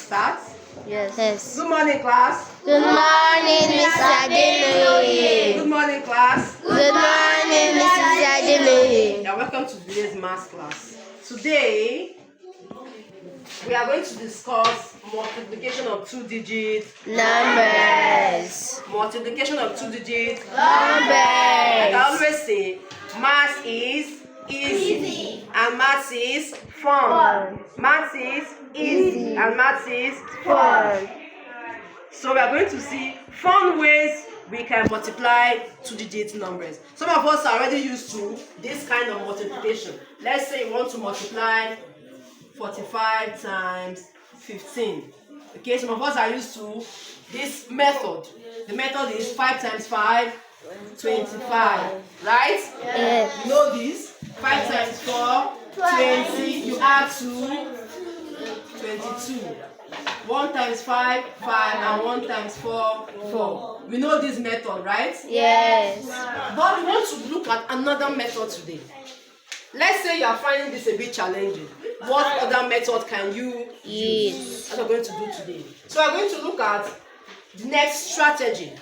start? Yes. Good morning, class. Good morning, Mrs. Adenoye. Good morning, class. Good morning, Mrs. Adenoye. Yeah, welcome to today's math class. Today, we are going to discuss multiplication of two-digit Numbers. multiplication of two-digit. Like Numbers. I always say, math is easy and math is fun. Math is easy and math is fun. So we are going to see fun ways we can multiply two-digit numbers. Some of us are already used to this kind of multiplication. Let's say you want to multiply 45 times 15. Okay, some of us are used to this method. The method is 5 times 5, 25. Right? Yes. You know this? 5 times 4, 20. You add 2, 22. 1 times 5, 5, and 1 times 4, 4. We know this method, right? Yes. But we want to look at another method today. Let's say you are finding this a bit challenging. What other method can you use? That's what we're going to do today. So we're going to look at the next strategy.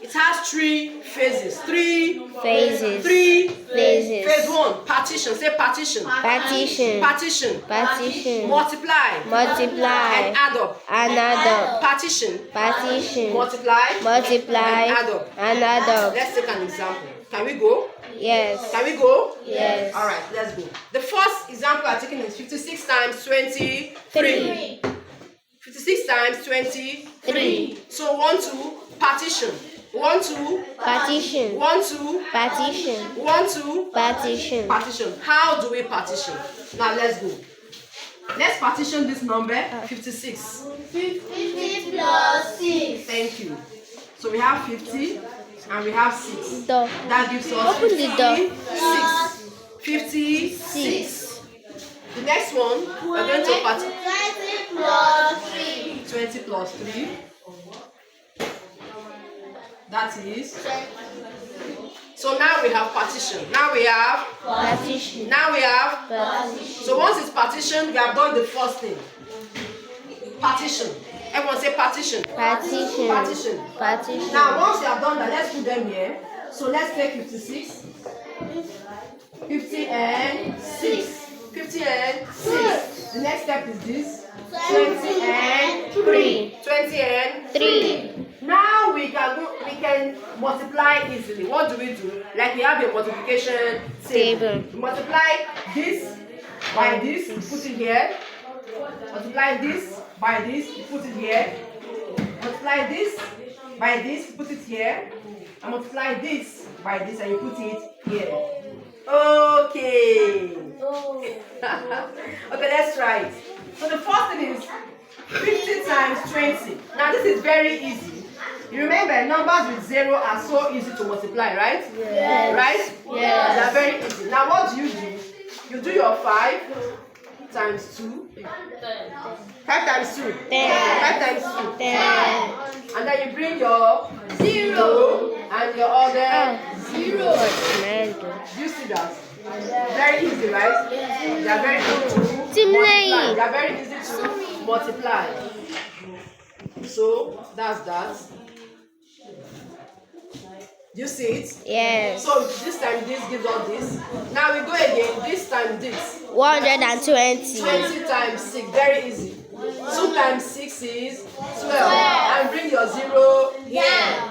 It has 3 phases. 3 Phases. Phase Phases. 1, partition. Say partition. Partition. Partition. Partition. Multiply. Multiply. And add up. And add up. Partition. Partition. Multiply. Multiply. And add up. And add up. Let's take an example. Can we go? Yes. Can we go? Yes. All right, let's go. The first example I'm taking is 56 times 23. 56 times 23. So 1 2 partition. 1 2 Partition. 1 2 Partition. 1 2 Partition. partition. How do we partition? Now let's go. Let's partition this number 56. 50 plus 6. Thank you. So we have 50 and we have 6. Door. That gives us Open the door. 56. 56. The next one, we're going to partition 20 plus 3. 20 plus 3. That is. So now we have partition. Now we have. Partition. Now we have. Partition. So once it's partitioned, we have done the first thing. Partition. Everyone say partition. Partition. Partition. Partition. Now once you have done that, let's put them here. So let's take 56. 50 and 6. 50 and 6. The next step is this. 20 and 3. 20 and 3. Now we can multiply easily. What do we do? Like we have a multiplication table. We multiply this by this, we put it here. Multiply this by this, we put it here. Multiply this by this, put it here. And multiply this by this, and you put it here. Okay. Okay, let's try it. So the first thing is 50 times 20. Now this is very easy. You remember numbers with 0 are so easy to multiply, right? Yes. Right? Yes. They are very easy. Now what do? You do your 5 times 2. 5 times 2. 10. 5 times 2. 10. And then you bring your 0 and your other 0. Do you see that? Very easy, right? They are very easy to multiply. They are very easy to multiply. So that's that. Do you see it? Yes. So this time this gives us this. Now we go again. This time this. 120. 20 times 6. Very easy. 2 times 6 is 12. And bring your 0 here.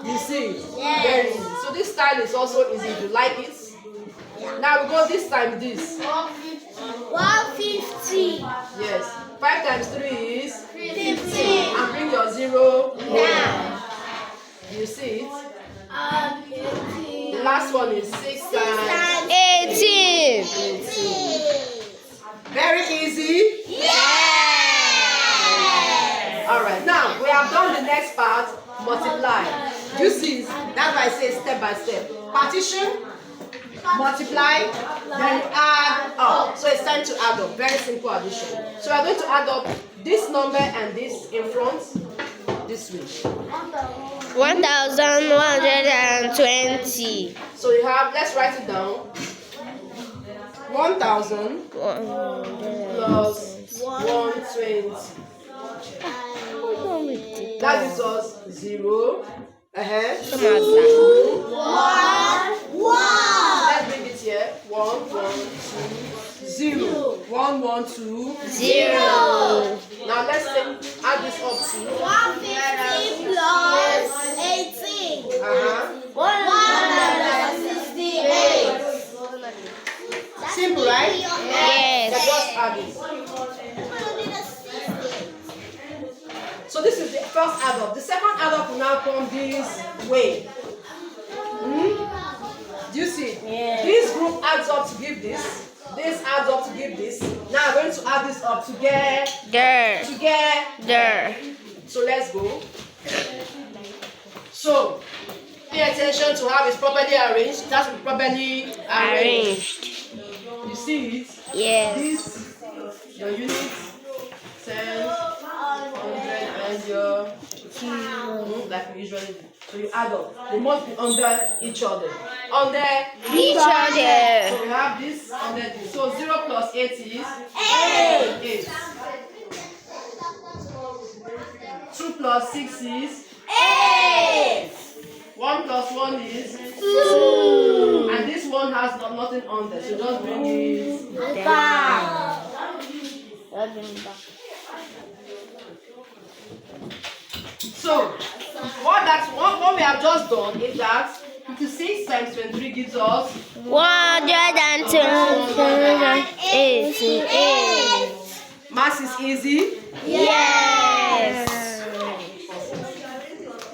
You see it? Very easy. So this style is also easy if you like it. Now we go this time this. 150. Yes. 5 times 3 is 50. and bring your 0 here. You see it? The last one is 6 times 18. 18. Very easy. Alright, now we have done the next part, multiply. You see, that's why I say step by step. Partition, multiply, then add up. So it's time to add up. Very simple addition. So we're going to add up this number and this in front this way. 1120. So you have, let's write it down. 1000 plus 120. That gives us 0. Come on, Let's bring it here. 1, 1, 2, 0. 1, 1, 2, 0. Now let's say, add this up to 150 plus 18. 168. simple, right? So Yes. just add it. So this is the first add up. The second add up will now come this way. Do you see? Yeah. This group adds up to give this. This adds up to give this. Now I'm going to add this up to get. There. So let's go. So pay attention to how it's properly arranged. It has to be properly arranged. You see it? Yes. This, your unit, 10, 100, and your like we usually do. So you add up. They must be under each other. Under Each other. So we have this under this. So 0 plus 8 is 8. 2 plus 6 is 8. 1 plus 1 is 2. and this one has nothing under. So just bring it. So what we have just done is that 56 times 23 gives us 188. mass is easy. Yes.